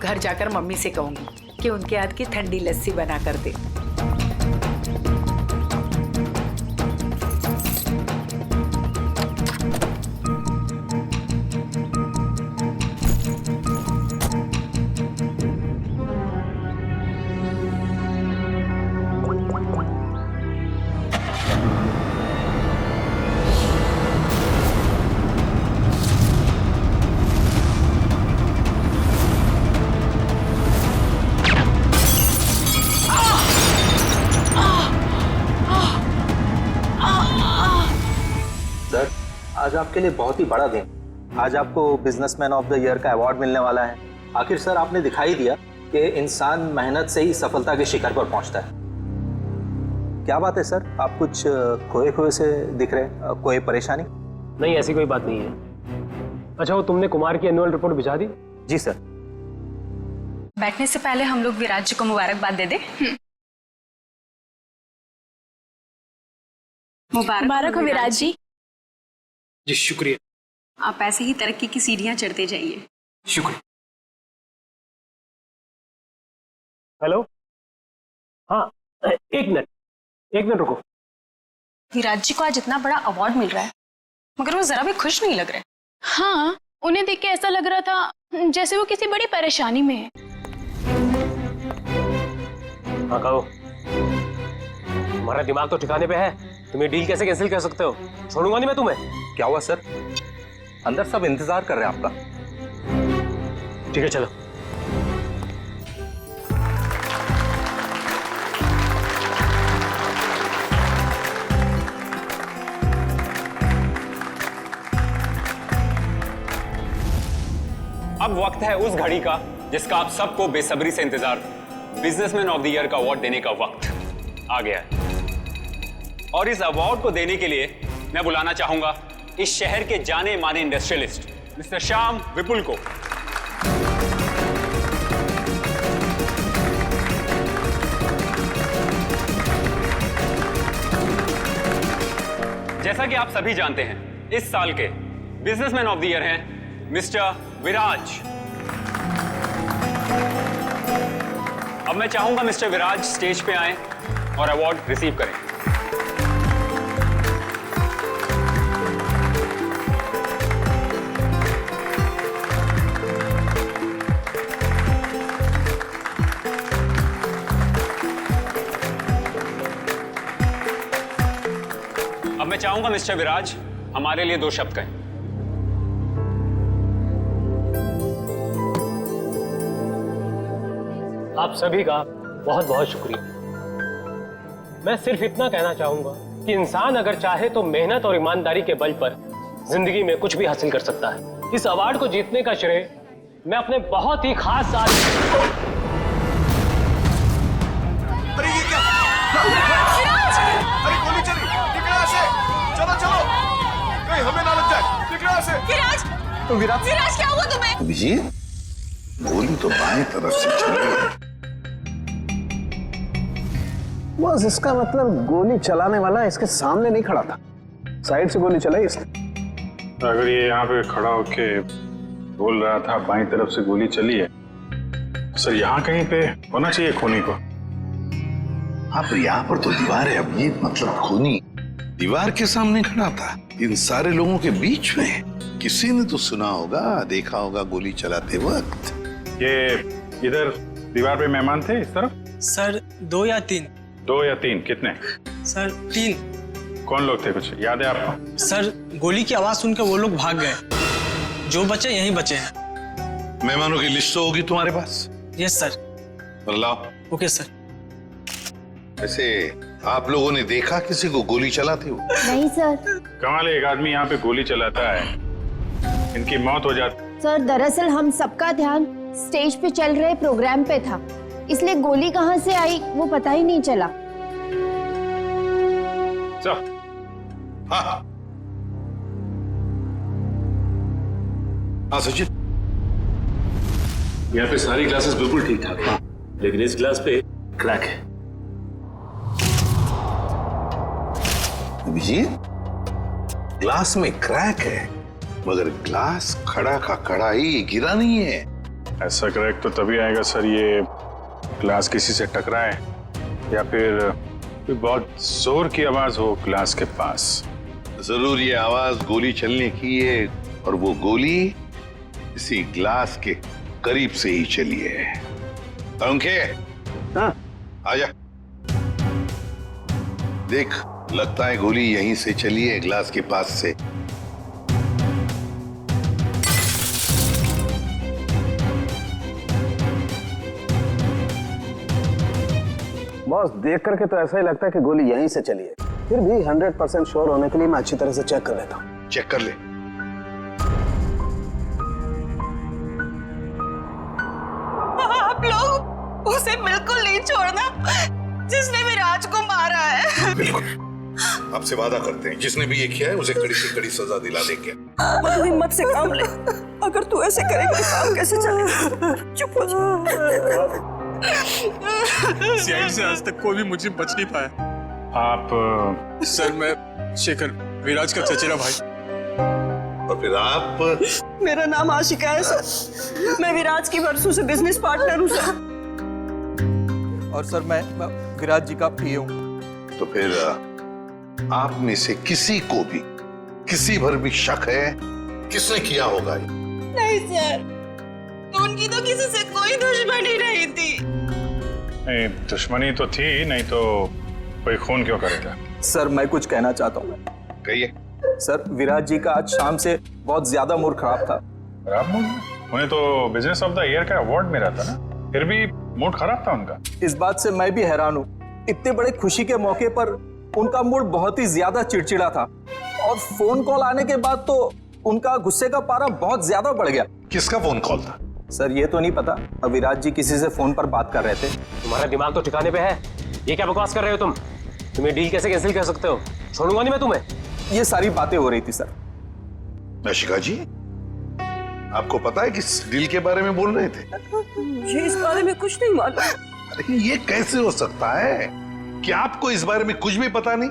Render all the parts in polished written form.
घर जाकर मम्मी से कहूंगी कि उनके हाथ की ठंडी लस्सी बना कर दे। आज आपके लिए बहुत ही बड़ा दिन। आज आपको बिजनेसमैन ऑफ द ईयर का अवार्ड मिलने वाला है। आखिर सर आपने दिखाई दिया कि इंसान मेहनत से ही सफलता के शिखर पर पहुंचता है। क्या बात है सर, आप कुछ खोए खोए से दिख रहे हैं, कोई परेशानी? नहीं, ऐसी कोई बात नहीं है। अच्छा, वो तुमने कुमार की एनुअल रिपोर्ट भिजा दी? जी सर। बैठने से पहले हम लोग विराज जी को मुबारकबाद दे दे। मुबारक हो विराज जी। जी शुक्रिया। आप ऐसे ही तरक्की की सीढ़ियां चढ़ते जाइए। शुक्रिया। हेलो, हाँ एक मिनट रुको। विराज जी को आज इतना बड़ा अवार्ड मिल रहा है मगर वो जरा भी खुश नहीं लग रहे। हाँ, उन्हें देख के ऐसा लग रहा था जैसे वो किसी बड़ी परेशानी में है। हाँ कहो, तुम्हारा दिमाग तो ठिकाने पे है। तुम ये डील कैसे कैंसिल कर सकते हो? छोड़ूंगा नहीं मैं तुम्हें। क्या हुआ सर? अंदर सब इंतजार कर रहे हैं आपका। ठीक है चलो। अब वक्त है उस घड़ी का जिसका आप सबको बेसब्री से इंतजार था। बिजनेसमैन ऑफ द ईयर का अवार्ड देने का वक्त आ गया है और इस अवार्ड को देने के लिए मैं बुलाना चाहूंगा इस शहर के जाने माने इंडस्ट्रियलिस्ट मिस्टर श्याम विपुल को। जैसा कि आप सभी जानते हैं, इस साल के बिजनेसमैन ऑफ द ईयर हैं मिस्टर विराज। अब मैं चाहूंगा मिस्टर विराज स्टेज पे आएं और अवार्ड रिसीव करें। अब मैं चाहूंगा मिस्टर विराज हमारे लिए 2 शब्द कहें। आप सभी का बहुत बहुत शुक्रिया। मैं सिर्फ इतना कहना चाहूंगा कि इंसान अगर चाहे तो मेहनत और ईमानदारी के बल पर जिंदगी में कुछ भी हासिल कर सकता है। इस अवार्ड को जीतने का श्रेय मैं अपने बहुत ही खास साथी अरे गोली चली, निकला से, चलो चलो, कहीं हमें ना लग जाए, निकला से। विराज क्या हुआ तुम्हें? अभिजीत, गोली तो बाएं तरफ से चली। बस इसका मतलब गोली चलाने वाला इसके सामने नहीं खड़ा था, साइड से गोली चलाई इसने। अगर ये यहाँ पे खड़ा होके बोल रहा था बाएं तरफ से गोली चली है, सर यहाँ कहीं पे होना चाहिए खूनी को। हाँ, पर यहाँ पर तो दीवार है अभिजीत, मतलब खूनी दीवार के सामने खड़ा था, इन सारे लोगों के बीच में। किसी ने तो सुना होगा, देखा होगा गोली चलाते वक्त। ये इधर दीवार पे मेहमान थे इस तरफ? सर 2 या 3। 2 या 3 कितने? सर 3। कौन लोग थे, कुछ याद है आपको? सर गोली की आवाज सुनकर वो लोग भाग गए, जो बचे यहीं बचे हैं। मेहमानों की लिस्ट तो होगी तुम्हारे पास? Yes sir. लाओ। Okay sir. वैसे आप लोगों ने देखा किसी को गोली चलाते हुए? नहीं सर। कमाल है, एक आदमी यहाँ पे गोली चलाता है, इनकी मौत हो जाती। सर दरअसल हम सबका ध्यान स्टेज पे चल रहे प्रोग्राम पे था, इसलिए गोली कहाँ से आई वो पता ही नहीं चला। हाँ हाँ सचिन, यहाँ पे सारी ग्लासेस बिल्कुल ठीक ठाक है, लेकिन इस ग्लास पे क्रैक है। अभिजीत, ग्लास में क्रैक है, मगर ग्लास खड़ा का खड़ा ही गिरा नहीं है। ऐसा क्रैक तो तभी आएगा सर, ये ग्लास किसी से टकराए या फिर कोई बहुत जोर की आवाज हो ग्लास के पास। जरूर ये आवाज गोली चलने की है, और वो गोली इसी ग्लास के करीब से ही चली है। पंखे, हाँ आजा। देख, लगता है गोली यहीं से चली है, ग्लास के पास से। बॉस देख करके तो ऐसा ही लगता है कि गोली यहीं से चली है, फिर भी 100% श्योर होने के लिए मैं अच्छी तरह से चेक कर लेता हूँ। चेक कर ले। आप लोग उसे बिल्कुल नहीं छोड़ना जिसने विराज को मारा है। बिल्कुल, आपसे वादा करते हैं जिसने भी ये किया है उसे कड़ी से कड़ी सजा दिला देंगे। तू हिम्मत से काम ले, अगर तू ऐसे करेगा काम कैसे चलेगा? चुप हो जा। सीआईडी से आज तक कोई भी मुझे बच नहीं पाया। आप सर, मैं शेखर, विराज का चचेरा भाई। और फिर आप? मेरा नाम आशिका है सर, मैं विराज की वर्षों से बिजनेस पार्टनर हूँ सर। और सर मैं विराज जी का पीए हूँ। तो फिर आप में से किसी को भी किसी भर भी शक है किसने किया होगा? नहीं सर, उनकी तो किसी से कोई दुश्मनी नहीं थी। नहीं, दुश्मनी तो थी, नहीं तो कोई खून क्यों करेगा? सर मैं कुछ कहना चाहता हूँ। कहिए। सर विराज जी का आज शाम से बहुत ज्यादा मूड खराब था। खराब मूड? उन्हें तो बिजनेस ऑफ द ईयर का अवार्ड मिला था ना, फिर भी मूड खराब था उनका। इस बात से मैं भी हैरान हूँ, इतने बड़े खुशी के मौके पर उनका मूड बहुत ही ज्यादा चिड़चिड़ा था, और फोन कॉल आने के बाद तो उनका गुस्से का पारा बहुत ज्यादा बढ़ गया। किसका फोन कॉल था? सर ये तो नहीं पता, विराज जी किसी से फोन पर बात कर रहे थे। तुम्हारा दिमाग तो ठिकाने पे है, ये क्या बकवास कर रहे हो तुम? तुम्हें डील कैसे कैंसिल कर सकते हो? छोड़ूंगा नहीं मैं तुम्हें। ये सारी बातें हो रही थी सर। आशिका जी, आपको पता है किस डील के बारे में बोल रहे थे? मुझे इस बारे में कुछ नहीं मालूम। अरे ये कैसे हो सकता है कि आपको इस बारे में कुछ भी पता नहीं?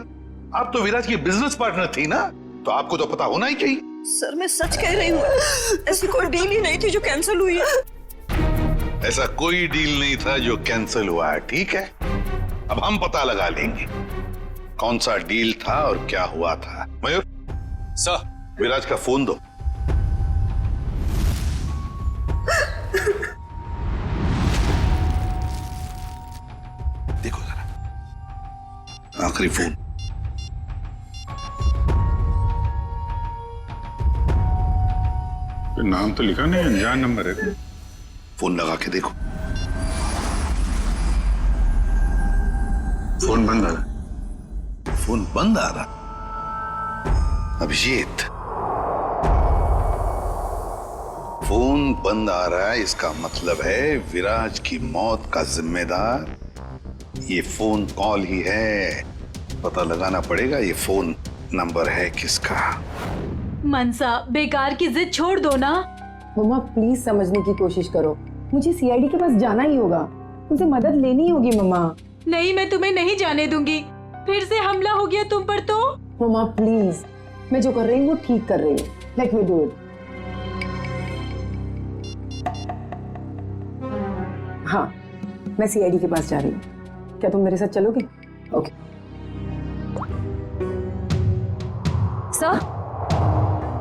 आप तो विराज की बिजनेस पार्टनर थी ना, तो आपको तो पता होना ही चाहिए। सर मैं सच कह रही हूँ, ऐसी कोई डील ही नहीं थी जो कैंसिल हुई है। ऐसा कोई डील नहीं था जो कैंसिल हुआ है, ठीक है? अब हम पता लगा लेंगे कौन सा डील था और क्या हुआ था। मयूर सर, विराज का फोन दो। देखो जरा, आखिरी फोन। नाम तो लिखा नहीं, अनजान नंबर है। फोन लगा के देखो। फोन बंद आ रहा। फोन बंद आ रहा? अभिजीत, फोन बंद आ रहा है, इसका मतलब है विराज की मौत का जिम्मेदार ये फोन कॉल ही है। पता लगाना पड़ेगा ये फोन नंबर है किसका। मनसा, बेकार की जिद छोड़ दो ना। मम्मा प्लीज समझने की कोशिश करो, मुझे सीआईडी के पास जाना ही होगा, उनसे मदद लेनी होगी मम्मा। नहीं, मैं तुम्हें नहीं जाने दूंगी। फिर से हमला हो गया तुम पर तो। मम्मा प्लीज, मैं जो कर रही हूँ वो ठीक कर रही हूँ, लेट मी डू इट। हाँ, मैं सीआईडी के पास जा रही हूँ, क्या तुम मेरे साथ चलोगे? ओके।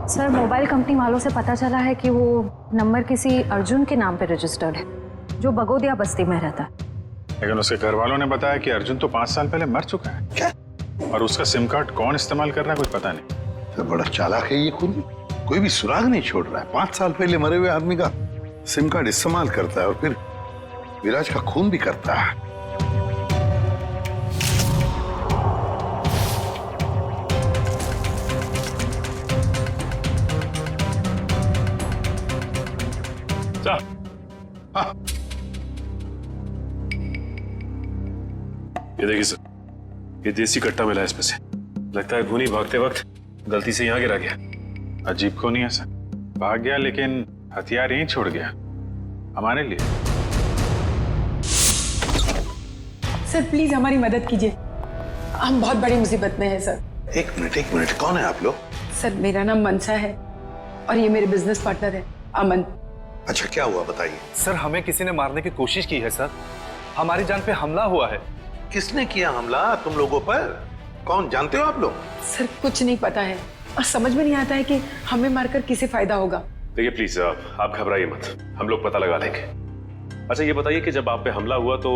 सर, मोबाइल कंपनी वालों से पता चला है कि वो नंबर किसी अर्जुन के नाम पे रजिस्टर्ड है, जो बगोदिया बस्ती में रहता है। लेकिन उसके घर वालों ने बताया कि अर्जुन तो 5 साल पहले मर चुका है। क्या? और उसका सिम कार्ड कौन इस्तेमाल कर रहा है कुछ पता नहीं। तो बड़ा चालाक है ये खून, कोई भी सुराग नहीं छोड़ रहा है। 5 साल पहले मरे हुए आदमी का सिम कार्ड इस्तेमाल करता है और फिर विराज का खून भी करता है। हाँ। ये देखिए सर, ये देसी कट्टा मिला है इसमें से। लगता है खूनी भागते वक्त गलती से यहाँ गिरा गया। अजीब खूनी है सर, भाग गया लेकिन हथियार यहीं छोड़ गया हमारे लिए। सर प्लीज हमारी मदद कीजिए, हम बहुत बड़ी मुसीबत में हैं सर। एक मिनट, कौन है आप लोग? सर मेरा नाम मनसा है और ये मेरे बिजनेस पार्टनर है अमन। अच्छा क्या हुआ बताइए। सर हमें किसी ने मारने की कोशिश की है सर, हमारी जान पे हमला हुआ है। किसने किया हमला तुम लोगों पर? कौन, जानते हो आप लोग? सर कुछ नहीं पता है और समझ में नहीं आता है कि हमें मारकर किसे फायदा होगा। देखिए प्लीज आप घबराइए मत, हम लोग पता लगा लेंगे। अच्छा ये बताइए कि जब आप पे हमला हुआ तो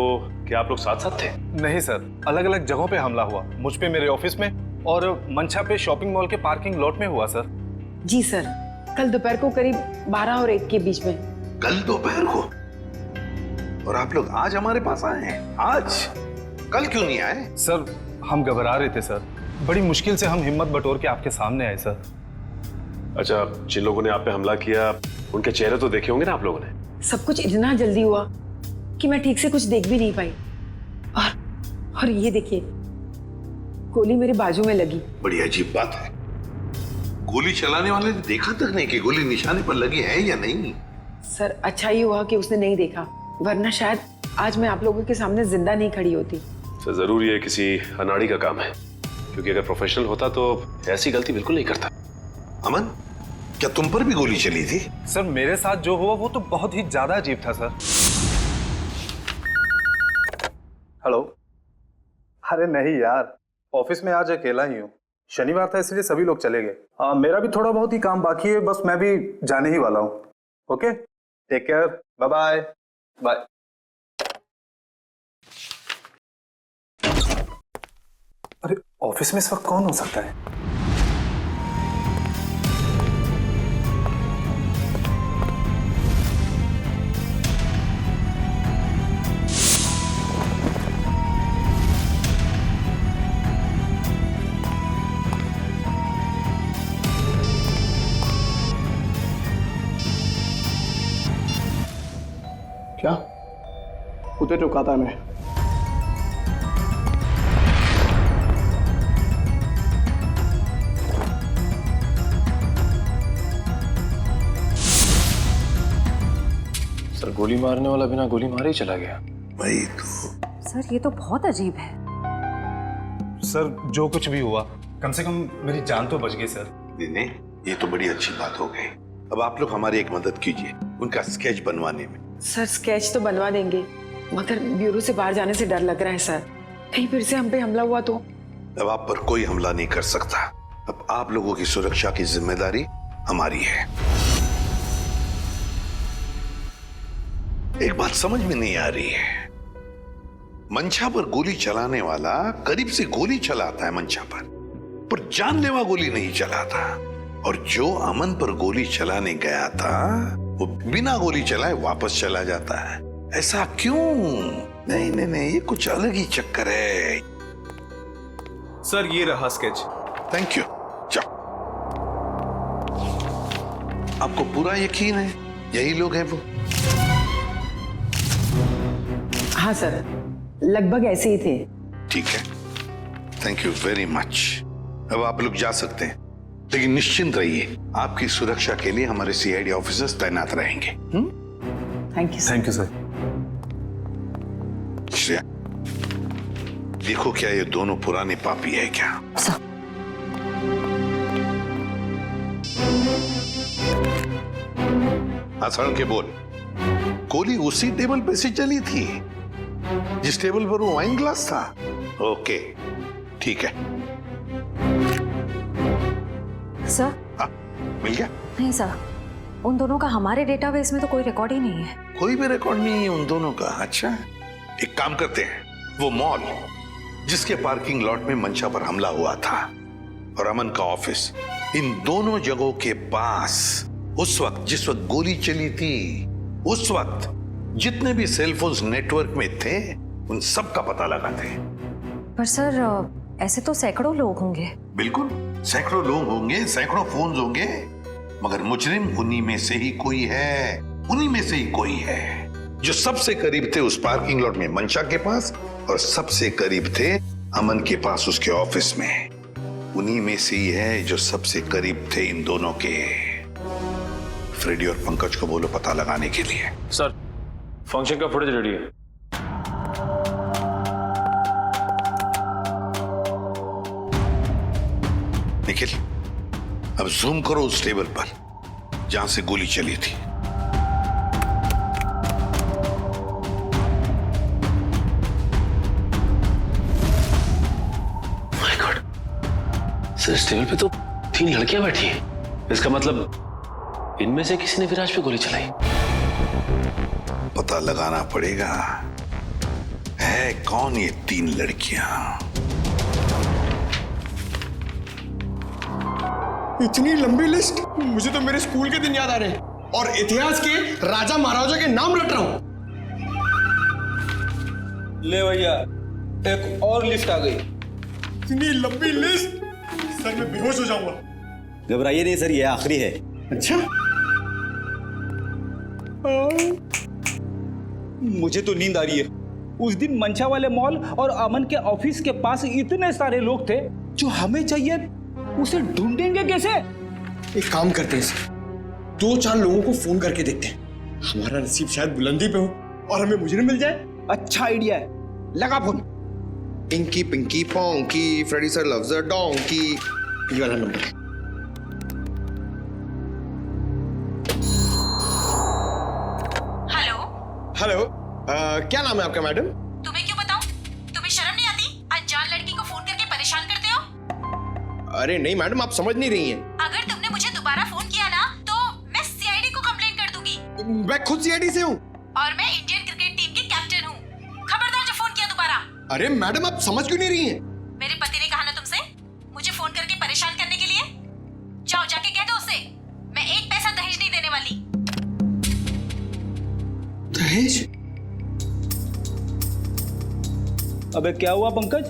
क्या आप लोग साथ साथ थे? नहीं सर, अलग अलग जगहों पे हमला हुआ, मुझ पे मेरे ऑफिस में और मंशा पे शॉपिंग मॉल के पार्किंग लॉट में हुआ सर। जी सर, कल दोपहर को करीब 12 और 1 के बीच में। कल दोपहर को? और आप लोग आज हमारे पास आए हैं? आज? कल क्यों नहीं आए? सर हम घबरा रहे थे सर, बड़ी मुश्किल से हम हिम्मत बटोर के आपके सामने आए सर। अच्छा जिन लोगों ने आप पे हमला किया उनके चेहरे तो देखे होंगे ना आप लोगों ने? सब कुछ इतना जल्दी हुआ कि मैं ठीक से कुछ देख भी नहीं पाई। और ये देखिए, गोली मेरे बाजू में लगी। बड़ी अजीब बात है, गोली चलाने वाले ने देखा तक नहीं कि गोली निशाने पर लगी है या नहीं। सर अच्छा ही हुआ कि उसने नहीं देखा, वरना शायद आज मैं आप लोगों के सामने जिंदा नहीं खड़ी होती। सर जरूर ये किसी अनाड़ी का काम है, क्योंकि अगर प्रोफेशनल होता तो ऐसी गलती बिल्कुल नहीं करता। अमन, क्या तुम पर भी गोली चली थी? सर मेरे साथ जो हुआ वो तो बहुत ही ज्यादा अजीब था सर। हेलो। अरे नहीं यार, ऑफिस में आज अकेला ही हूँ, शनिवार था इसलिए सभी लोग चले गए। मेरा भी थोड़ा बहुत ही काम बाकी है, बस मैं भी जाने ही वाला हूँ। Okay take care, bye bye bye. अरे ऑफिस में इस वक्त कौन हो सकता है? क्या उते रुका था मैं? सर गोली मारने वाला बिना गोली मारे ही चला गया। वही तो। सर ये तो बहुत अजीब है। सर जो कुछ भी हुआ कम से कम मेरी जान तो बच गई सर। नहीं, ये तो बड़ी अच्छी बात हो गई। अब आप लोग हमारी एक मदद कीजिए उनका स्केच बनवाने में। सर स्केच तो बनवा देंगे, मगर ब्यूरो से बाहर जाने से डर लग रहा है सर, कहीं फिर से हम पे हमला हुआ तो। अब आप पर कोई हमला नहीं कर सकता। अब आप लोगों की सुरक्षा की जिम्मेदारी हमारी है। एक बात समझ में नहीं आ रही है, मंशा पर गोली चलाने वाला करीब से गोली चलाता है मंशा पर जानलेवा गोली नहीं चलाता, और जो अमन पर गोली चलाने गया था वो बिना गोली चलाए वापस चला जाता है। ऐसा क्यों? नहीं नहीं नहीं, ये कुछ अलग ही चक्कर है। सर ये रहा स्केच। Thank you. जाओ। आपको पूरा यकीन है यही लोग हैं वो? हाँ सर, लगभग ऐसे ही थे। ठीक है, थैंक यू वेरी मच। अब आप लोग जा सकते हैं, लेकिन निश्चिंत रहिए, आपकी सुरक्षा के लिए हमारे सीआईडी ऑफिसर्स तैनात रहेंगे। Thank you. Thank you sir. Shreya, देखो क्या ये दोनों पुराने पापी है क्या? आसान के बोल, गोली उसी टेबल पे से चली थी जिस टेबल पर वो वाइन ग्लास था? ओके ठीक है सर। हाँ, मिल गया? नहीं सर, उन दोनों का हमारे डेटाबेस में तो कोई रिकॉर्ड ही नहीं है। कोई भी रिकॉर्ड नहीं है उन दोनों का? अच्छा, एक काम करते हैं, वो मॉल जिसके पार्किंग लॉट में मंशा पर हमला हुआ था और अमन का ऑफिस, इन दोनों जगहों के पास उस वक्त जिस वक्त गोली चली थी, उस वक्त जितने भी सेलफोन्स नेटवर्क में थे उन सब का पता लगाते हैं। पर सर ऐसे तो सैकड़ों लोग होंगे। बिल्कुल, सैकड़ों लोग होंगे, सैकड़ों फोन होंगे, मगर मुजरिम उन्हीं में से ही कोई है, उन्हीं में से ही कोई है जो सबसे करीब थे उस पार्किंग लॉट में मंशा के पास, और सबसे करीब थे अमन के पास उसके ऑफिस में। उन्हीं में से ही है जो सबसे करीब थे इन दोनों के। फ्रेडी और पंकज को बोलो पता लगाने के लिए। सर फंक्शन का फुटेज रेडी है। निखिल, अब जूम करो उस टेबल पर जहां से गोली चली थी। सर इस टेबल पे तो 3 लड़कियां बैठी हैं। इसका मतलब इनमें से किसी ने विराज पे गोली चलाई। पता लगाना पड़ेगा है कौन ये 3 लड़कियां। इतनी लंबी लिस्ट, मुझे तो मेरे स्कूल के दिन याद आ रहे हैं और इतिहास के राजा महाराजा के नाम रट रहा हूं। ले भैया, एक और लिस्ट आ गई। इतनी लंबी लिस्ट, सर मैं बेहोश हो जाऊंगा। घबराइए नहीं सर, ये आखिरी है। अच्छा, मुझे तो नींद आ रही है। उस दिन मंशा वाले मॉल और अमन के ऑफिस के पास इतने सारे लोग थे, जो हमें चाहिए उसे ढूंढेंगे कैसे? एक काम करते हैं सर, 2-4 लोगों को फोन करके देखते हैं। हमारा नसीब शायद बुलंदी पे हो और हमें मुजरिम मिल जाए। अच्छा आइडिया है, लगा phone. Inky pinky ponky, Freddy sir loves a donkey, ये वाला नंबर है। हेलो, क्या नाम है आपका मैडम? तुम्हें क्यों बताऊं? तुम्हें शर्म नहीं आती? अनजान लड़की को फोन करके परेशान करते हो। अरे नहीं मैडम, आप समझ नहीं रही हैं। अगर तुमने मुझे दोबारा फोन किया ना तो मैं सीआईडी को कंप्लेंट कर दूंगी। मैं खुद सीआईडी से हूँ और मैं इंडियन क्रिकेट टीम की कैप्टन हूँ। खबरदार जो फोन किया दोबारा। अरे मैडम, आप समझ क्यों नहीं रही हैं? मेरे पति ने कहा ना तुमसे मुझे फोन करके परेशान करने के लिए। जाओ जाके कह दो उसे, मैं 1 पैसा दहेज नहीं देने वाली। दहेज? अबे क्या हुआ पंकज?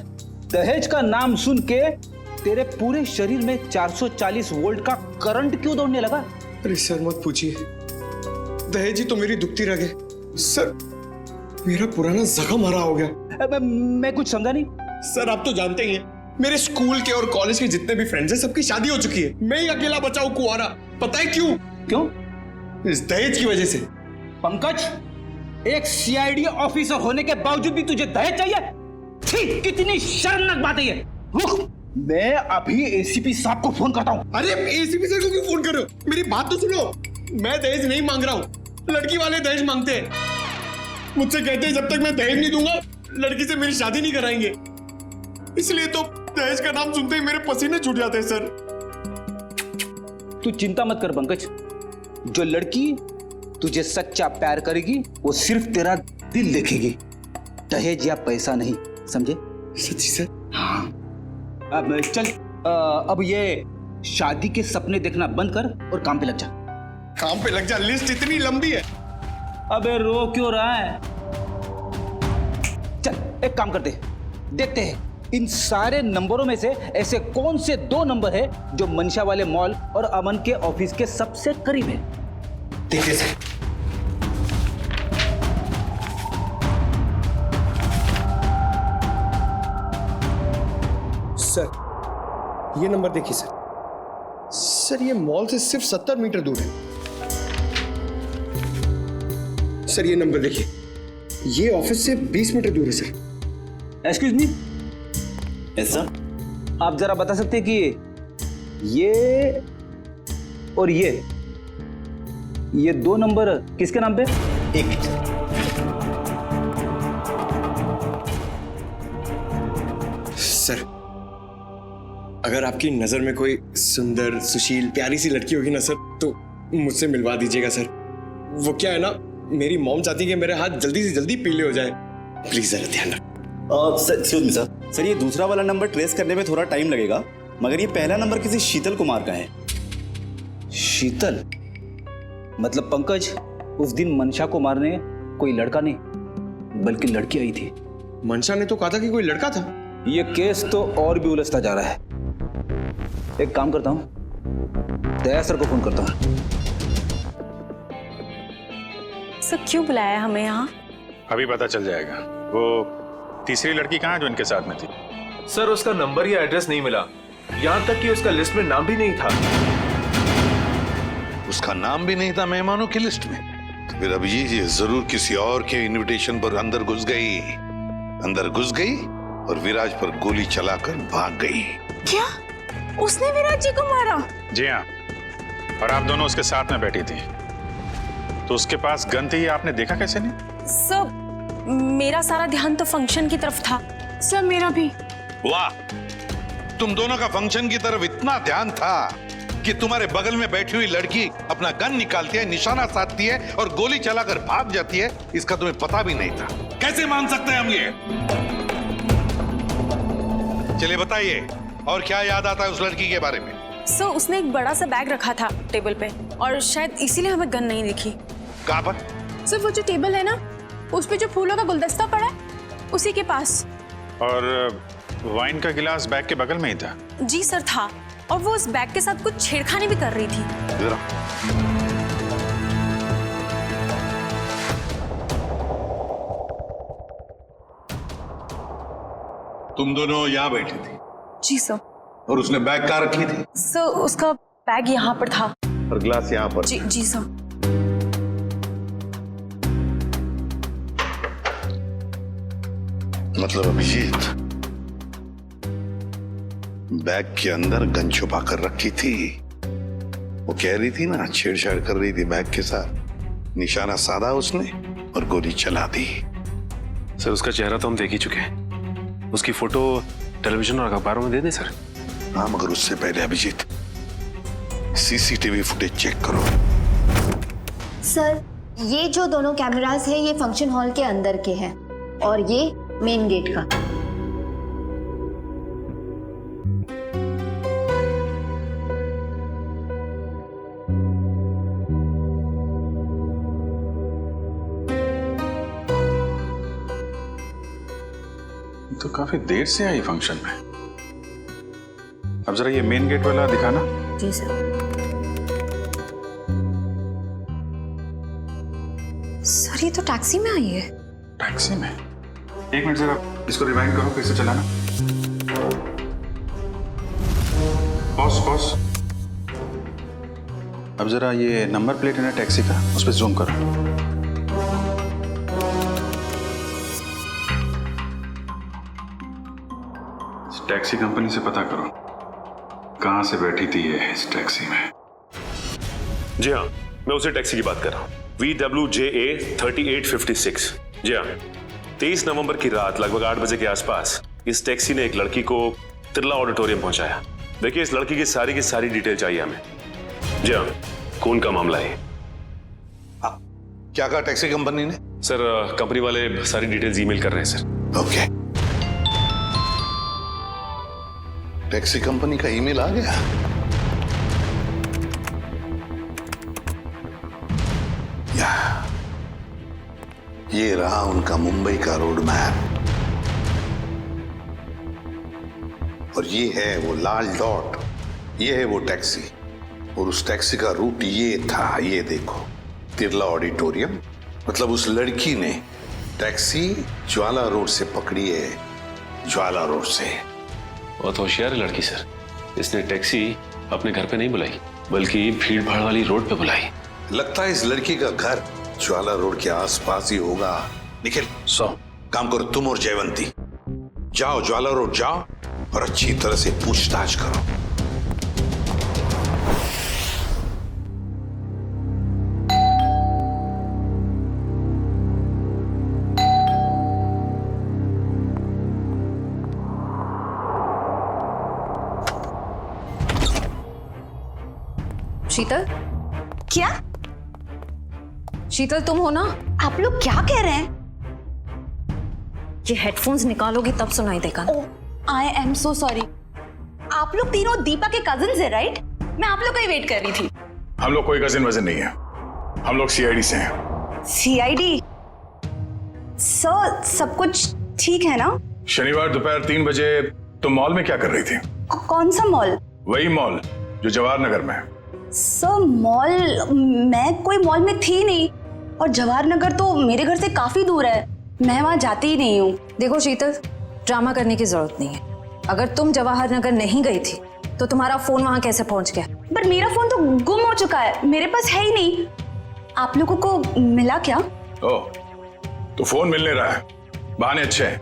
दहेज का नाम सुन के तेरे पूरे शरीर में 440 वोल्ट का करंट क्यों दौड़ने लगा? अरे सर मत पूछिए, दहेज ही तो मेरी दुखती रग है। सर मेरा पुराना जख्म हरा हो गया। मैं कुछ समझा नहीं। सर आप तो जानते ही हैं, मेरे स्कूल के और कॉलेज के जितने भी फ्रेंड्स हैं सबकी शादी हो चुकी है। मैं ही अकेला बचा हूं कुंवारा। पता है क्यों? क्यों? इस दहेज की वजह से। पंकज, एक सीआईडी ऑफिसर होने के बावजूद भी तुझे दहेज चाहिए? छी, कितनी शर्मनाक बात है ये। रुक, मैं अभी एसीपी साहब को फोन करता हूँ। अरे एसीपी सर को क्यों फोन कर रहे हो? मेरी बात तो सुनो, मैं दहेज नहीं मांग रहा हूँ, लड़की वाले दहेज मांगते हैं। मुझसे कहते हैं जब तक मैं दहेज नहीं दूंगा लड़की से मेरी शादी नहीं कराएंगे। इसलिए तो दहेज का नाम सुनते ही मेरे पसीने छूट जाते हैं सर। तू चिंता मत कर पंकज, जो लड़की तुझे सच्चा प्यार करेगी वो सिर्फ तेरा दिल देखेगी, दहेज या पैसा नहीं, समझे? सच्ची सर? हाँ। अब चल, अब ये शादी के सपने देखना बंद कर और काम पे लग जा। काम पे लग जा? लिस्ट इतनी लंबी है। अबे रो क्यों रहा है? चल एक काम करते, देखते हैं इन सारे नंबरों में से ऐसे कौन से 2 नंबर है जो मंशा वाले मॉल और अमन के ऑफिस के सबसे करीब है। देखिए सर, सर ये नंबर देखिए सर। सर ये मॉल से सिर्फ 70 मीटर दूर है। सर ये नंबर देखिए, ये ऑफिस से 20 मीटर दूर है सर। एक्सक्यूज मी, ऐसा आप जरा बता सकते हैं कि ये और ये 2 नंबर किसके नाम पे? एक मिनट। सर अगर आपकी नजर में कोई सुंदर सुशील प्यारी सी लड़की होगी ना सर, तो मुझसे मिलवा दीजिएगा सर। वो क्या है ना, मेरी मॉम चाहती है कि मेरे हाथ जल्दी से जल्दी पीले हो जाए। प्लीज जरा ध्यान रखो। सर ये दूसरा वाला नंबर ट्रेस करने में थोड़ा टाइम लगेगा, मगर ये पहला नंबर किसी शीतल कुमार का है। शीतल? मतलब पंकज, उस दिन मनशा को मारने कोई लड़का नहीं बल्कि लड़की आई थी। मनशा ने तो कहा था कि कोई लड़का था। ये केस तो और भी उलझता जा रहा है। एक काम करता हूं, दया सर को फोन करता हूं। सर क्यों बुलाया हमें यहाँ? अभी पता चल जाएगा। वो तीसरी लड़की कहाँ है जो इनके साथ में थी? सर उसका नंबर या एड्रेस नहीं मिला, यहाँ तक कि उसका लिस्ट में नाम भी नहीं था। उसका नाम भी नहीं था मेहमानों की लिस्ट में, तो फिर अब ये जरूर किसी और के इनविटेशन पर अंदर घुस गई और विराज पर गोली चलाकर भाग गई। क्या उसने विराज जी को मारा? जी हाँ, और आप दोनों उसके साथ में बैठी थी, तो उसके पास गन थी, आपने देखा कैसे नहीं? सर मेरा सारा ध्यान तो फंक्शन की तरफ था। सर मेरा भी। वाह, तुम दोनों का फंक्शन की तरफ इतना ध्यान था कि तुम्हारे बगल में बैठी हुई लड़की अपना गन निकालती है, निशाना साधती है और गोली चलाकर भाग जाती है, इसका तुम्हें पता भी नहीं था। कैसे मान सकते हैं हम ये? चलिए बताइए, और क्या याद आता है उस लड़की के बारे में? सर उसने एक बड़ा सा बैग रखा था टेबल पे और शायद इसीलिए हमें गन नहीं दिखी। कहाँ पर? सर वो जो टेबल है ना, उस पे जो फूलों का गुलदस्ता पड़ा है, उसी के पास। और वाइन का गिलास बैग के बगल में ही था? जी सर था, और वो उस बैग के साथ कुछ छेड़खानी भी कर रही थी। तुम दोनों यहाँ बैठी थी? जी सर। और उसने बैग कहाँ रखी थी? सर उसका बैग यहाँ पर था और गिलास यहाँ पर? जी सर। मतलब अभिजीत बैग के अंदर गन छुपा कर रखी थी। वो कह रही थी ना, छेड़छाड़ कर रही थी बैग के साथ, निशाना साधा उसने और गोली चला दी। सर उसका चेहरा तो हम देख ही चुके हैं, उसकी फोटो टेलीविजन और अखबारों में दे दें सर? हाँ, मगर उससे पहले अभिजीत सीसीटीवी फुटेज चेक करो। सर ये जो दोनों कैमरास हैं ये फंक्शन हॉल के अंदर के हैं और ये मेन गेट का। तो काफी देर से आई फंक्शन में। अब जरा ये मेन गेट वाला दिखाना। जी सर। सर ये तो टैक्सी में आई है। टैक्सी में? एक मिनट जरा इसको रिवाइंड करो, फिर से चलाना। पॉज। अब जरा ये नंबर प्लेट है ना टैक्सी का, उस पर जूम करो। टैक्सी कंपनी से पता करो कहां से बैठी थी ये इस टैक्सी में। जी हाँ, मैं उसी टैक्सी की बात कर रहा हूँ, VWJA 3856। जी हाँ, 23 नवंबर की रात लगभग 8 बजे के आसपास इस टैक्सी ने एक लड़की को तिरला ऑडिटोरियम पहुंचाया। देखिए इस लड़की की सारी डिटेल चाहिए हमें। जी हाँ, खून का मामला है। क्या कहा टैक्सी कंपनी ने? सर कंपनी वाले सारी डिटेल्स ईमेल कर रहे हैं सर। ओके, टैक्सी कंपनी का ईमेल आ गया। ये रहा उनका मुंबई का रोड मैप और ये है वो लाल डॉट, ये है वो टैक्सी और उस टैक्सी का रूट ये था, ये देखो, तिरला ऑडिटोरियम। मतलब उस लड़की ने टैक्सी ज्वाला रोड से पकड़ी है, ज्वाला रोड से। बहुत होशियार है लड़की सर, इसने टैक्सी अपने घर पे नहीं बुलाई बल्कि भीड़ भाड़ वाली रोड पे बुलाई। लगता है इस लड़की का घर ज्वाला रोड के आसपास ही होगा। निखिल, काम करो, तुम और जयवंती जाओ, ज्वाला रोड जाओ और अच्छी तरह से पूछताछ करो। शीतल? क्या? शीतल तुम हो ना? आप लोग क्या कह रहे हैं? ये हेडफोन्स निकालोगी तब सुनाई देगा। I am so sorry. आप लोग तीनों दीपा के कजिन्स हैं, राइट? मैं आप लोग का ही वेट कर रही थी। हम लोग कोई कजिन वजन नहीं है, हम लोग CID से हैं। CID? सर सब कुछ ठीक है ना? शनिवार दोपहर 3 बजे तुम मॉल में क्या कर रही थी? कौन सा मॉल? वही मॉल जो जवाहर नगर में है। सर मॉल, मैं कोई मॉल में थी नहीं और जवाहर नगर तो मेरे घर से काफी दूर है, मैं वहां जाती ही नहीं हूँ। देखो शीतल, ड्रामा करने की जरूरत नहीं है। अगर तुम जवाहर नगर नहीं गई थी तो तुम्हारा फोन वहां कैसे पहुंच गया? पर मेरा फोन तो गुम हो चुका है, मेरे पास है ही नहीं। आप लोगों को मिला क्या? ओह, तो फोन मिल नहीं रहा है, बहाने अच्छे हैं,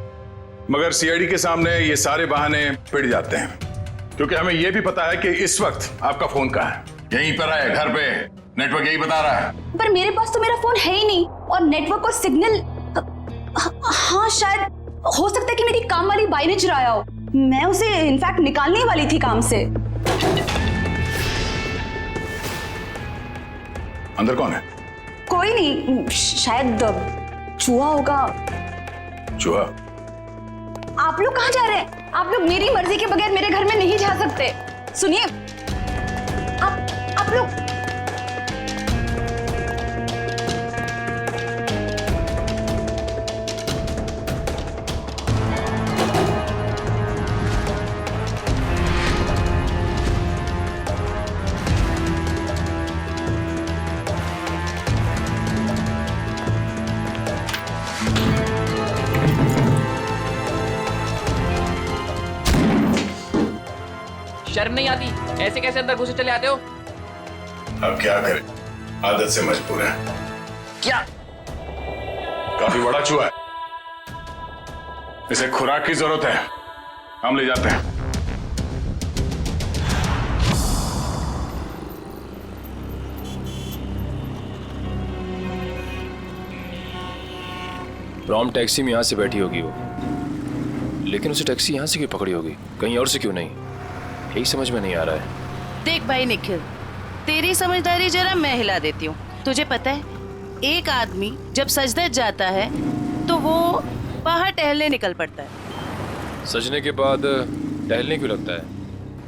मगर CID के सामने ये सारे बहाने पिट जाते हैं, क्योंकि हमें यह भी पता है कि इस वक्त आपका फोन कहाँ है। यहीं पर है, घर पे, नेटवर्क यही बता रहा है। पर मेरे पास तो मेरा फोन है ही नहीं और नेटवर्क और सिग्नल, हाँ शायद हो सकता है कि मेरी काम वाली बाई ने चुराया हो। मैं उसे इनफैक्ट निकालने वाली थी काम से। अंदर कौन है? कोई नहीं, शायद चूहा होगा। चूहा? आप लोग कहाँ जा रहे हैं? आप लोग मेरी मर्जी के बगैर मेरे घर में नहीं जा सकते। सुनिए, आप लोग शर्म नहीं आती? ऐसे कैसे अंदर घुसे चले आते हो? अब क्या करें, आदत से मजबूर है। क्या? काफी बड़ा चूहा है, इसे खुराक की जरूरत है, हम ले जाते हैं। रॉम टैक्सी में यहाँ से बैठी होगी वो, लेकिन उसे टैक्सी यहाँ से क्यों पकड़ी होगी, कहीं और से क्यों नहीं? यही समझ में नहीं आ रहा है। देख भाई निखिल, तेरी समझदारी जरा मैं हिला देती हूँ। तुझे पता है, एक आदमी जब सजदत जाता है तो वो बाहर टहलने निकल पड़ता है। सजने के बाद टहलने क्यों लगता है?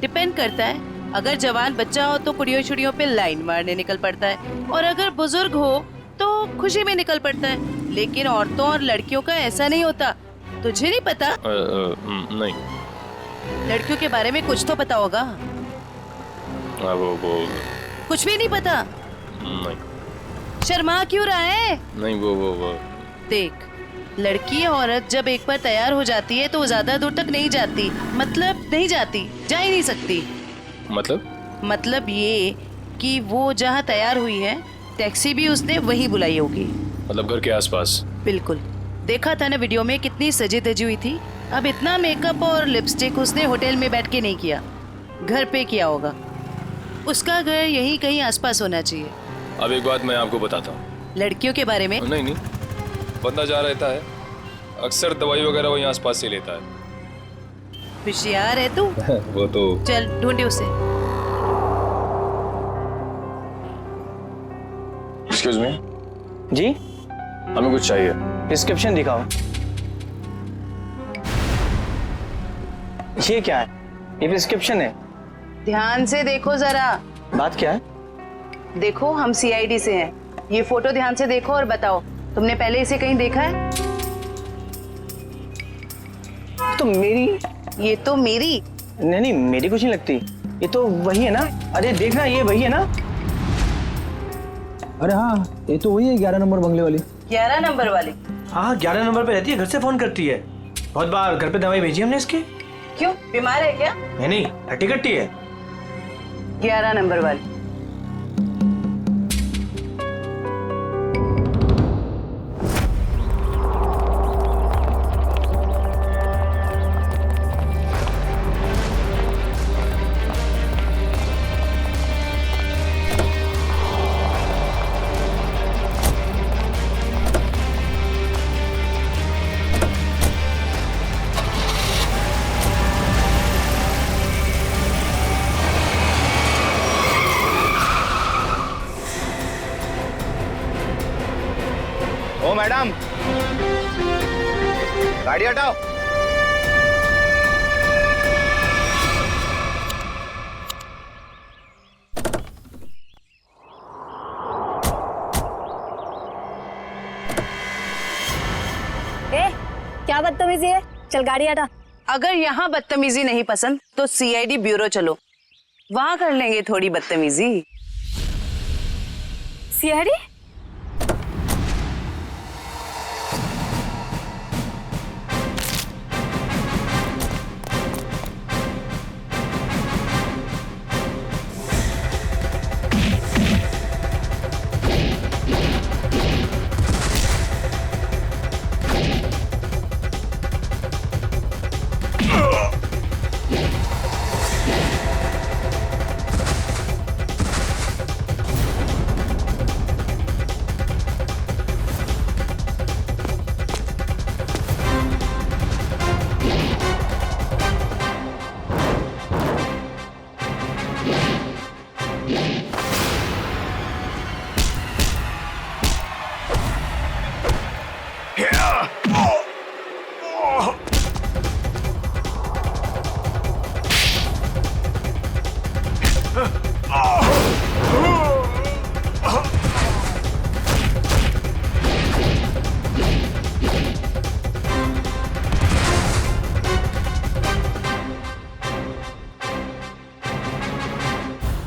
डिपेंड करता है, अगर जवान बच्चा हो तो कुड़ियों छुड़ियों पे लाइन मारने निकल पड़ता है, और अगर बुजुर्ग हो तो खुशी में निकल पड़ता है। लेकिन औरतों और लड़कियों का ऐसा नहीं होता। तुझे नहीं पता? नहीं। लड़कियों के बारे में कुछ तो पता होगा। वो कुछ भी नहीं पता? नहीं। शर्मा क्यों रहा है? नहीं वो देख, लड़की औरत जब एक बार तैयार हो जाती है तो वो ज्यादा दूर तक नहीं जाती। मतलब नहीं जाती, जा ही नहीं सकती। मतलब ये कि वो जहाँ तैयार हुई है, टैक्सी भी उसने वही बुलाई होगी। मतलब घर के आसपास? बिल्कुल। देखा था ना वीडियो में, कितनी सजी धजी हुई थी। अब इतना मेकअप और लिपस्टिक उसने होटल में बैठ के नहीं किया, घर पे किया होगा। उसका घर यहीं कहीं आसपास होना चाहिए। अब एक बात मैं आपको बताता हूँ। लड़कियों के बारे में? नहीं, बंदा जा रहता है, अक्सर दवाई वगैरह वहीं आसपास से लेता है। होशियार है तू। वो तो। चल ढूंढे उसे। Excuse me. जी? हमें कुछ चाहिए। प्रिस्क्रिप्शन दिखाओ। ये क्या है? ये प्रिस्क्रिप्शन है। ध्यान से देखो जरा। बात क्या है? देखो, हम सीआईडी से हैं। ये फोटो ध्यान से देखो और बताओ, तुमने पहले इसे कहीं देखा है? तो मेरी। ये तो मेरी। नहीं, मेरी कुछ नहीं लगती। ये तो वही है ना? अरे देखना, ये वही है ना? अरे हाँ, ये तो वही है 11 नंबर बंगले वाली। 11 नंबर वाली? हाँ, 11 नंबर पे रहती है, घर से फोन करती है। बहुत बार घर पे दवाई भेजी हमने इसके। क्यों, बीमार है क्या? नहीं, हट्टी कट्टी है। 11 नंबर वाली। ओ मैडम, गाड़ी हटाओ। क्या बदतमीजी है? चल गाड़ी हटा। अगर यहाँ बदतमीजी नहीं पसंद तो सीआईडी ब्यूरो चलो, वहां कर लेंगे थोड़ी बदतमीजी। सीआईडी?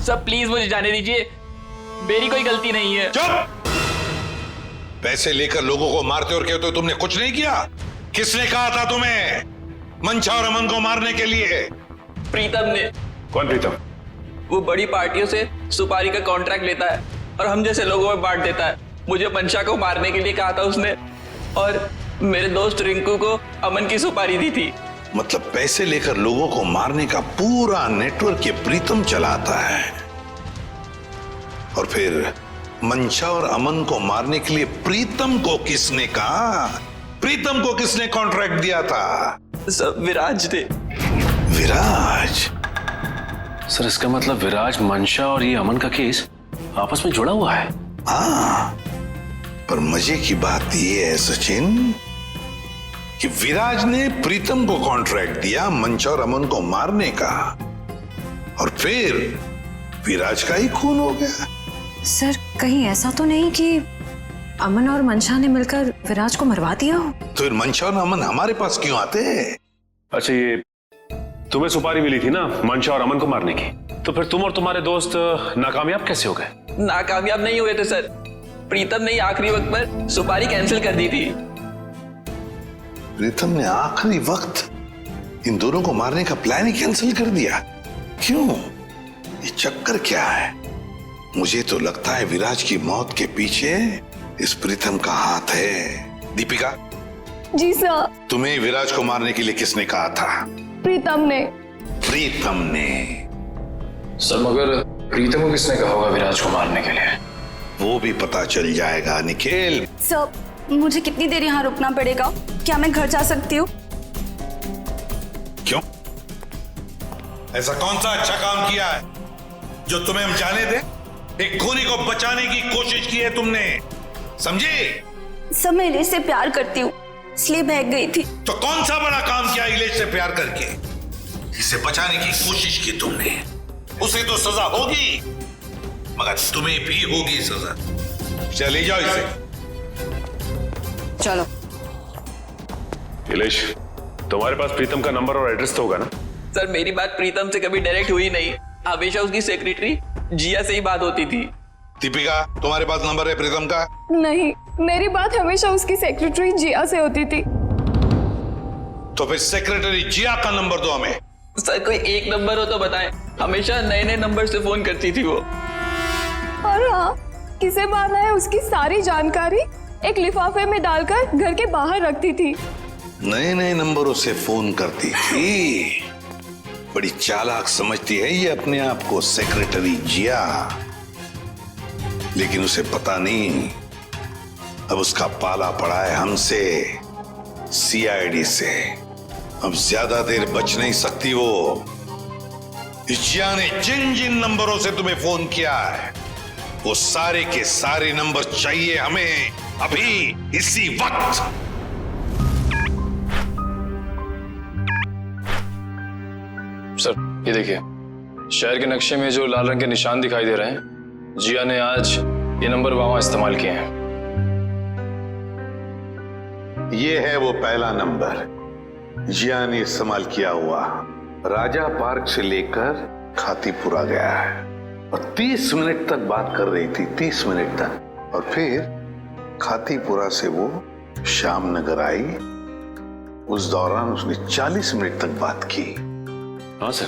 सर प्लीज मुझे जाने दीजिए, मेरी कोई गलती नहीं है। चुप! पैसे लेकर लोगों को मारते और कहते हो तुमने कुछ नहीं किया। किसने कहा था तुम्हें मंशा और अमन को मारने के लिए? प्रीतम ने। कौन प्रीतम? वो बड़ी पार्टियों से सुपारी का कॉन्ट्रैक्ट लेता है और हम जैसे लोगों में बांट देता है। मुझे मंशा को मारने के लिए कहा था उसने, और मेरे दोस्त रिंकू को अमन की सुपारी दी थी। मतलब पैसे लेकर लोगों को मारने का पूरा नेटवर्क ये प्रीतम चलाता है। और फिर मंशा और अमन को मारने के लिए प्रीतम को किसने कहा? प्रीतम को किसने कॉन्ट्रैक्ट दिया था? सब विराज ने। विराज? सर इसका मतलब विराज, मंशा और ये अमन का केस आपस में जुड़ा हुआ है। हाँ, पर मजे की बात यह है सचिन कि विराज ने प्रीतम को कॉन्ट्रैक्ट दिया मंशा और अमन को मारने का, और फिर विराज का ही खून हो गया। सर कहीं ऐसा तो नहीं कि अमन और मंशा ने मिलकर विराज को मरवा दिया हो? तो फिर मंशा और अमन हमारे पास क्यों आते हैं? अच्छा, ये तुम्हें सुपारी मिली थी ना मंशा और अमन को मारने की, तो फिर तुम और तुम्हारे दोस्त नाकामयाब कैसे हो गए? नाकामयाब नहीं हुए थे सर, प्रीतम ने आखिरी वक्त पर सुपारी कैंसिल कर दी थी। प्रीतम ने आखिरी वक्त इन दोनों को मारने का प्लान ही कैंसिल कर दिया? क्यों? ये चक्कर क्या है? मुझे तो लगता है विराज की मौत के पीछे इस प्रीतम का हाथ है। दीपिका। जी सर। तुम्हें विराज को मारने के लिए किसने कहा था? प्रीतम ने। प्रीतम ने? सर मगर प्रीतम को किसने कहा होगा विराज को मारने के लिए? वो भी पता चल जाएगा निखिल। सर, मुझे कितनी देर यहाँ रुकना पड़ेगा? क्या मैं घर जा सकती हूँ? क्यों? ऐसा कौन सा अच्छा काम किया है जो तुम्हें हम जाने दें? एक खूनी को बचाने की कोशिश की है तुमने, समझे? सर, मैं इलेश से प्यार करती हूँ, इसलिए भाग गई थी। तो कौन सा बड़ा काम किया इलेश से प्यार करके? इसे बचाने की कोशिश की तुमने, उसे तो सजा होगी, मगर तुम्हें भी होगी सजा। चले जाओ इसे। चलो। इलेश, तुम्हारे पास प्रीतम का नंबर और एड्रेस तो होगा ना? सर मेरी बात प्रीतम से कभी डायरेक्ट हुई नहीं, हमेशा उसकी सेक्रेटरी जिया से ही बात होती थी। दीपिका, तुम्हारे पास नंबर है प्रीतम का? नहीं, मेरी बात हमेशा उसकी सेक्रेटरी जिया से होती थी। तो फिर सेक्रेटरी जिया का नंबर दो हमें। सर कोई एक नंबर हो तो बताएं, हमेशा नए नए नंबर से फोन करती थी वो। और हाँ, किसे मारना है उसकी सारी जानकारी एक लिफाफे में डालकर घर के बाहर रखती थी। नए नए नंबरों से फोन करती थी। बड़ी चालाक समझती है ये अपने आप को सेक्रेटरी जिया, लेकिन उसे पता नहीं अब उसका पाला पड़ा है हमसे, सीआईडी से। अब ज्यादा देर बच नहीं सकती वो। जिया ने जिन जिन नंबरों से तुम्हें फोन किया है वो सारे के सारे नंबर चाहिए हमें अभी, इसी वक्त। सर ये देखिए, शहर के नक्शे में जो लाल रंग के निशान दिखाई दे रहे हैं, जिया ने आज ये नंबर वहां इस्तेमाल किए हैं। ये है वो पहला नंबर जिया ने इस्तेमाल किया हुआ। राजा पार्क से लेकर खातीपुरा गया है और 30 मिनट तक बात कर रही थी, 30 मिनट तक। और फिर खातीपुरा से वो श्याम नगर आई, उस दौरान उसने 40 मिनट तक बात की। हाँ सर,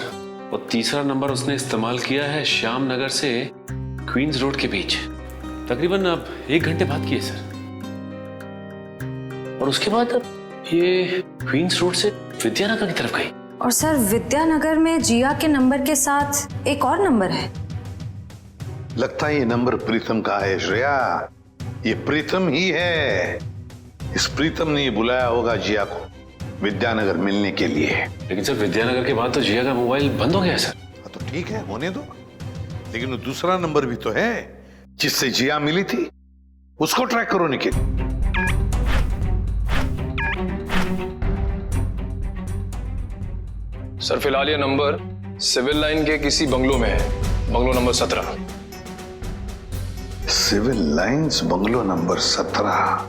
और तीसरा नंबर उसने इस्तेमाल किया है श्याम नगर से क्वींस रोड के बीच, तकरीबन अब 1 घंटे बाद किए सर। और उसके बाद अब ये क्वींस रोड से विद्यानगर की तरफ गई। और सर विद्यानगर में जिया के नंबर के साथ एक और नंबर है। लगता है ये नंबर प्रीतम का है श्रेया, ये प्रीतम ही है। इस प्रीतम ने बुलाया होगा जिया को विद्यानगर मिलने के लिए। लेकिन सर विद्यानगर के बाद तो जिया का मोबाइल बंद हो गया सर। तो ठीक है, होने दो, लेकिन वो दूसरा नंबर भी तो है जिससे जिया मिली थी, उसको ट्रैक करो निखिल। सर फिलहाल ये नंबर सिविल लाइन के किसी बंगलो में है, bungalow number 17। Civil Lines bungalow number 17।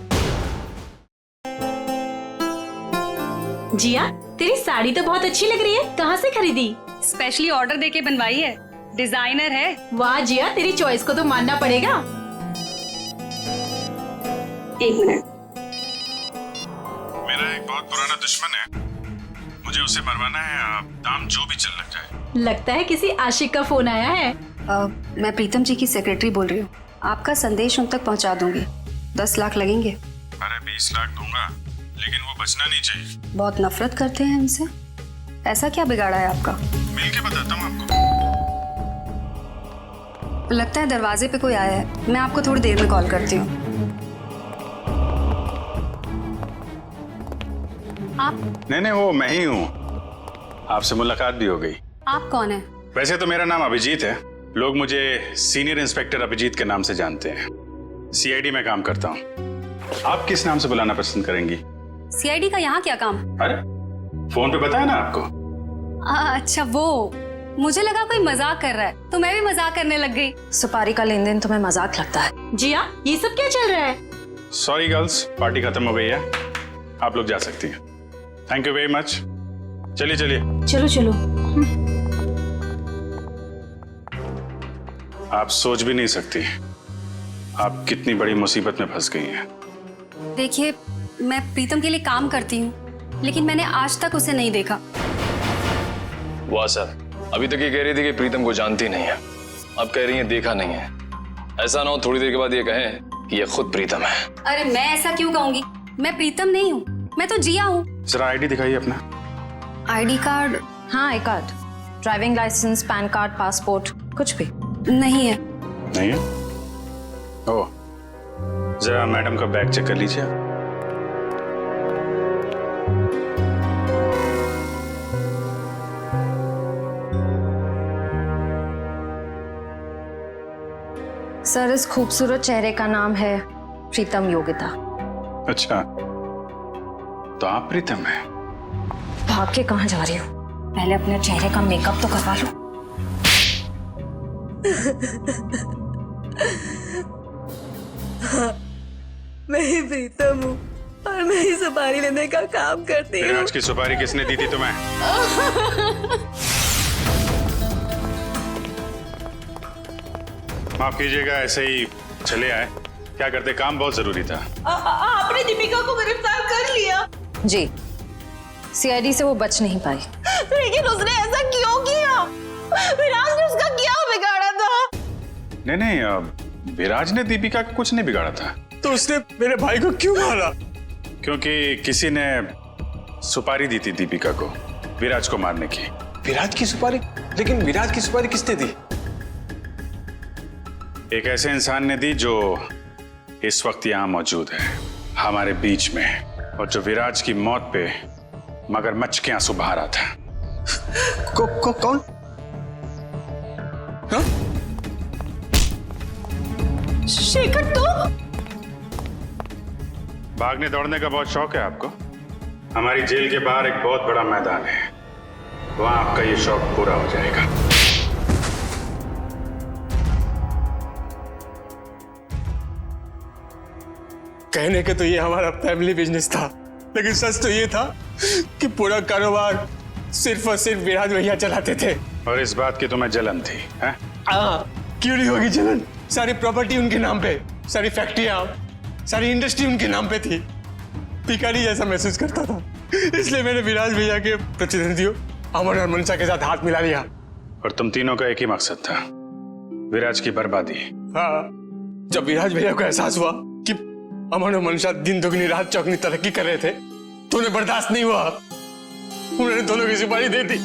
Jiya, तेरी साड़ी तो बहुत अच्छी लग रही है, कहाँ से खरीदी? स्पेशली ऑर्डर देके बनवाई है। डिजाइनर है। वाह जिया, तेरी चॉइस को तो मानना पड़ेगा। एक मिनट। मेरा एक बहुत पुराना दुश्मन है, मुझे उसे मरवाना है। दाम जो भी चल लग जाए। लगता है किसी आशिक का फोन आया है। मैं प्रीतम जी की सेक्रेटरी बोल रही हूँ। आपका संदेश उन तक पहुँचा दूंगी। 10 लाख लगेंगे। अरे 20 लाख दूंगा, लेकिन वो बचना नहीं चाहिए। बहुत नफरत करते हैं हमसे। ऐसा क्या बिगाड़ा है आपका? मिल के बताता हूँ आपको। लगता है दरवाजे पे कोई आया है। मैं आपको थोड़ी देर में कॉल करती हूँ। आप? नहीं, वो मैं ही हूँ। आपसे मुलाकात भी हो गई। आप कौन है? वैसे तो मेरा नाम अभिजीत है, लोग मुझे सीनियर इंस्पेक्टर अभिजीत के नाम से जानते हैं। सीआईडी में काम करता हूँ। आप किस नाम से बुलाना पसंद करेंगी? सीआईडी का यहाँ क्या काम? अरे फोन पे बताया ना आपको। अच्छा वो, मुझे लगा कोई मजाक कर रहा है तो मैं भी मजाक करने लग गई। सुपारी का लेन देन तुम्हें मजाक लगता है? जिया, ये सब क्या चल रहा है? सॉरी गर्ल्स, पार्टी खत्म हो गई है, आप लोग जा सकती हैं। Thank you very much. चलिए चलिए। चलो चलो। आप सोच भी नहीं सकती आप कितनी बड़ी मुसीबत में फंस गई हैं। देखिए, मैं प्रीतम के लिए काम करती हूँ, लेकिन मैंने आज तक उसे नहीं देखा। वाह सर, अभी तक ये कह रही थी कि प्रीतम को जानती नहीं है, अब कह रही है देखा नहीं है। ऐसा ना हो थोड़ी देर के बाद ये कहें कि ये खुद प्रीतम है। अरे मैं ऐसा क्यों कहूंगी? मैं प्रीतम नहीं हूँ, मैं तो जिया हूँ। जरा आईडी दिखाइए अपना। ID card? हाँ, एक card. Driving licence, PAN card, passport, कुछ भी नहीं है। नहीं है? ओह, जरा मैडम का बैग चेक कर लीजिए। सर, इस खूबसूरत चेहरे का नाम है प्रीतम योगिता। अच्छा, तो आप प्रीतम हैं? भाग के कहाँ जा रही हो? पहले अपने चेहरे का मेकअप तो करवा लो। मैं ही प्रीतम हूँ और मैं ही सुपारी लेने का काम करती हूँ। आज की सुपारी किसने दी थी तुम्हें? माफ कीजिएगा, ऐसे ही चले आए। क्या करते, काम बहुत जरूरी था। आपने दीपिका को गिरफ्तार कर लिया? जी, सीआईडी से वो बच नहीं पाई। लेकिन उसने ऐसा क्यों किया? विराज ने उसका क्या बिगाड़ा था? नहीं, विराज ने दीपिका का कुछ नहीं बिगाड़ा था। तो उसने मेरे भाई को क्यों मारा? क्योंकि किसी ने सुपारी दी थी दीपिका को विराज को मारने की। विराज की सुपारी? लेकिन विराज की सुपारी किसने दी? एक ऐसे इंसान ने दी जो इस वक्त यहाँ मौजूद है हमारे बीच में, और जो विराज की मौत पे मगरमच्छ के आंसू बहा रहा था। कौन? हाँ? शेखर, तो भागने दौड़ने का बहुत शौक है आपको? हमारी जेल के बाहर एक बहुत बड़ा मैदान है, वहां आपका ये शौक पूरा हो जाएगा। कहने के तो ये हमारा फैमिली बिजनेस था, लेकिन सच तो ये था कि पूरा कारोबार सिर्फ और सिर्फ विराज भैया चलाते थे। और इस बात की तुम्हें जलन थी? क्यों नहीं होगी जलन? सारी प्रॉपर्टी उनके नाम पे, सारी फैक्ट्रियां, सारी इंडस्ट्री उनके नाम पे थी। भिखारी जैसा महसूस करता था, इसलिए मैंने विराज भैया के प्रतिद्वंदियों अमन और मनसा के साथ हाथ मिला लिया। और तुम तीनों का एक ही मकसद था, विराज की बर्बादी। हाँ, जब विराज भैया को एहसास हुआ कि अमन और मनसा दिन दुगनी रात चौगनी तरक्की कर रहे थे, तो उन्हें बर्दाश्त नहीं हुआ, उन्होंने दोनों की सुपारी दे दी।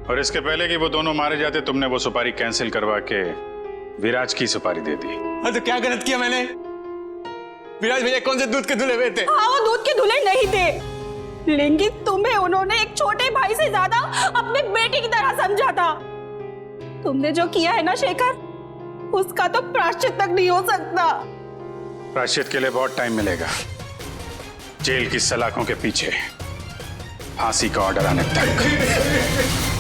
और इसके पहले कि वो दोनों मारे जाते, तुमने वो सुपारी कैंसिल करवा के विराज की सुपारी दे दी। हाँ, तो क्या गलत किया मैंने? विराज भैया कौन से दूध के धुले हुए थे? हाँ, वो दूध के धुले नहीं थे, लेकिन तुम्हें उन्होंने एक छोटे भाई से ज्यादा अपने बेटे की तरह समझा था। तुमने जो किया है ना शेखर, उसका तो प्रायश्चित तक नहीं हो सकता। प्रायश्चित के लिए बहुत टाइम मिलेगा। जेल की सलाखों के पीछे फांसी का ऑर्डर आने तक।